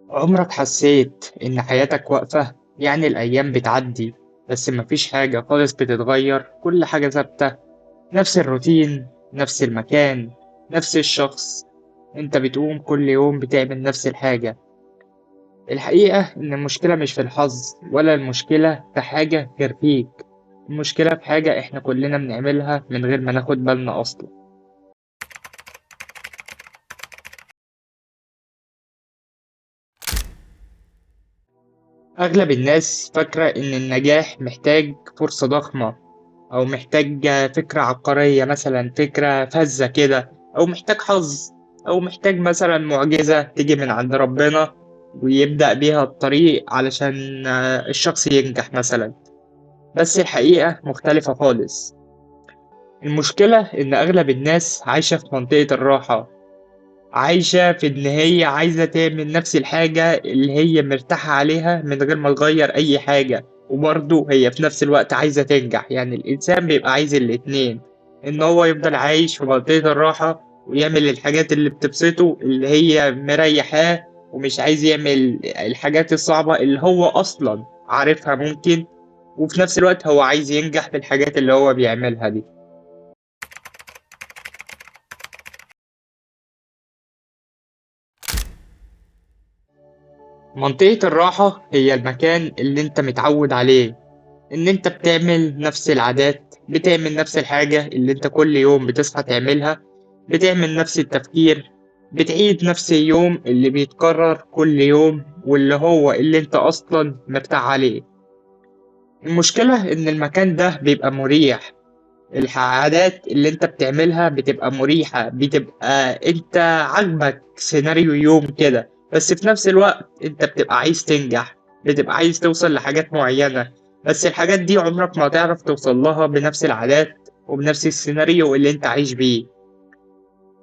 عمرك حسيت إن حياتك واقفة؟ يعني الأيام بتعدي بس مفيش حاجة خالص بتتغير، كل حاجة ثابتة، نفس الروتين، نفس المكان، نفس الشخص. أنت بتقوم كل يوم بتعمل نفس الحاجة. الحقيقة إن المشكلة مش في الحظ ولا المشكلة في حاجة غير فيك. المشكلة في حاجة إحنا كلنا بنعملها من غير ما ناخد بالنا أصلا. أغلب الناس فاكرة إن النجاح محتاج فرصة ضخمة، أو محتاج فكرة عبقرية، مثلا فكرة فذة كده، أو محتاج حظ، أو محتاج مثلا معجزة تيجي من عند ربنا ويبدأ بيها الطريق علشان الشخص ينجح مثلا. بس الحقيقة مختلفة خالص. المشكلة إن أغلب الناس عايشة في منطقة الراحة، عايشة في إن هي عايزة تعمل نفس الحاجة اللي هي مرتاحة عليها من غير ما تغير أي حاجة. وبرضه هي في نفس الوقت عايزة تنجح، يعني الإنسان بيبقى عايز الاتنين، إن هو يفضل عايش في منطقة الراحة ويعمل الحاجات اللي بتبسطه اللي هي مريحاه، ومش عايز يعمل الحاجات الصعبة اللي هو أصلا عارفها ممكن. وفي نفس الوقت هو عايز ينجح في الحاجات اللي هو بيعملها دي. منطقة الراحة هي المكان اللي انت متعود عليه، ان انت بتعمل نفس العادات، بتعمل نفس الحاجة اللي انت كل يوم بتصحى تعملها، بتعمل نفس التفكير، بتعيد نفس اليوم اللي بيتكرر كل يوم واللي هو اللي انت اصلا مرتاح عليه. المشكلة ان المكان ده بيبقى مريح، العادات اللي انت بتعملها بتبقى مريحة، بتبقى انت عاجبك سيناريو يوم كده، بس في نفس الوقت انت بتبقى عايز تنجح، بتبقى عايز توصل لحاجات معينة. بس الحاجات دي عمرك ما هتعرف توصل لها بنفس العادات وبنفس السيناريو اللي انت عايش بيه.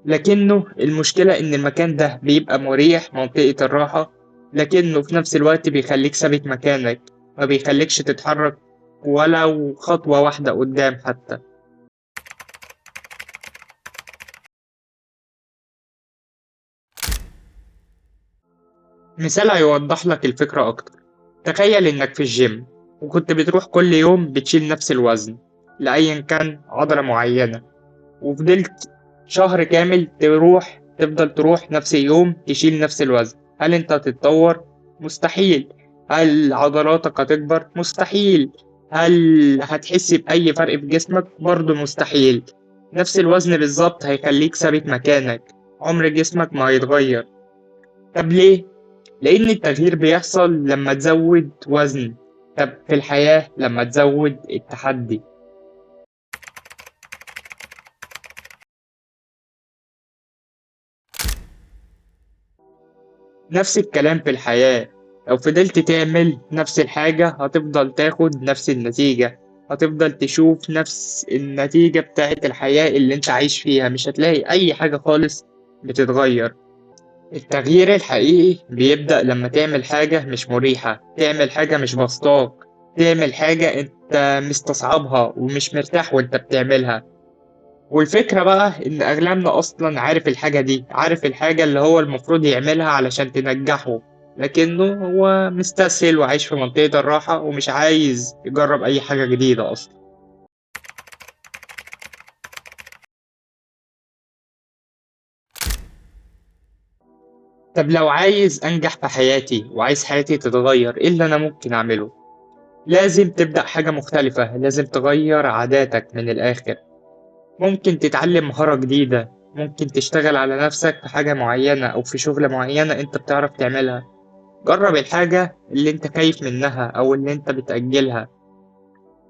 لكنه المشكلة ان المكان ده بيبقى مريح، منطقة الراحة، لكنه في نفس الوقت بيخليك ثابت مكانك، ما بيخليكش تتحرك ولو خطوة واحدة قدام حتى. مثال هيوضح لك الفكرة أكتر. تخيل إنك في الجيم وكنت بتروح كل يوم بتشيل نفس الوزن لأيا كان عضلة معينة، وفضلت شهر كامل تفضل تروح نفس اليوم تشيل نفس الوزن. هل أنت هتتطور؟ مستحيل. هل عضلاتك هتكبر؟ مستحيل. هل هتحس بأي فرق في جسمك؟ برضه مستحيل. نفس الوزن بالظبط هيخليك ثابت مكانك، عمر جسمك ما هيتغير. طب ليه؟ لأن التغيير بيحصل لما تزود وزن. طب في الحياة لما تزود التحدي. نفس الكلام في الحياة. لو فضلت تعمل نفس الحاجة هتفضل تاخد نفس النتيجة، هتفضل تشوف نفس النتيجة بتاعت الحياة اللي انت عايش فيها، مش هتلاقي أي حاجة خالص بتتغير. التغيير الحقيقي بيبدأ لما تعمل حاجة مش مريحة، تعمل حاجة مش بسطاك، تعمل حاجة انت مستصعبها ومش مرتاح وانت بتعملها. والفكرة بقى إن أغلبنا أصلا عارف الحاجة دي، عارف الحاجة اللي هو المفروض يعملها علشان تنجحه، لكنه هو مستسهل وعايش في منطقة الراحة ومش عايز يجرب أي حاجة جديدة أصلا. طب لو عايز أنجح في حياتي وعايز حياتي تتغير، إيه اللي أنا ممكن أعمله؟ لازم تبدأ حاجة مختلفة، لازم تغير عاداتك من الآخر. ممكن تتعلم مهارة جديدة، ممكن تشتغل على نفسك في حاجة معينة أو في شغلة معينة أنت بتعرف تعملها. جرب الحاجة اللي انت خايف منها او اللي انت بتأجلها.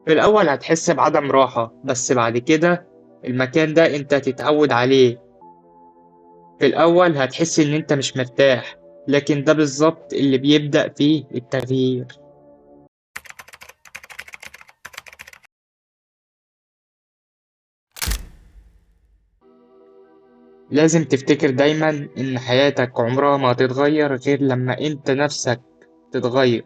في الاول هتحس بعدم راحة، بس بعد كده المكان ده انت هتتعود عليه. في الاول هتحس ان انت مش مرتاح، لكن ده بالظبط اللي بيبدأ فيه التغيير. لازم تفتكر دايما ان حياتك عمرها ما هتتغير غير لما انت نفسك تتغير.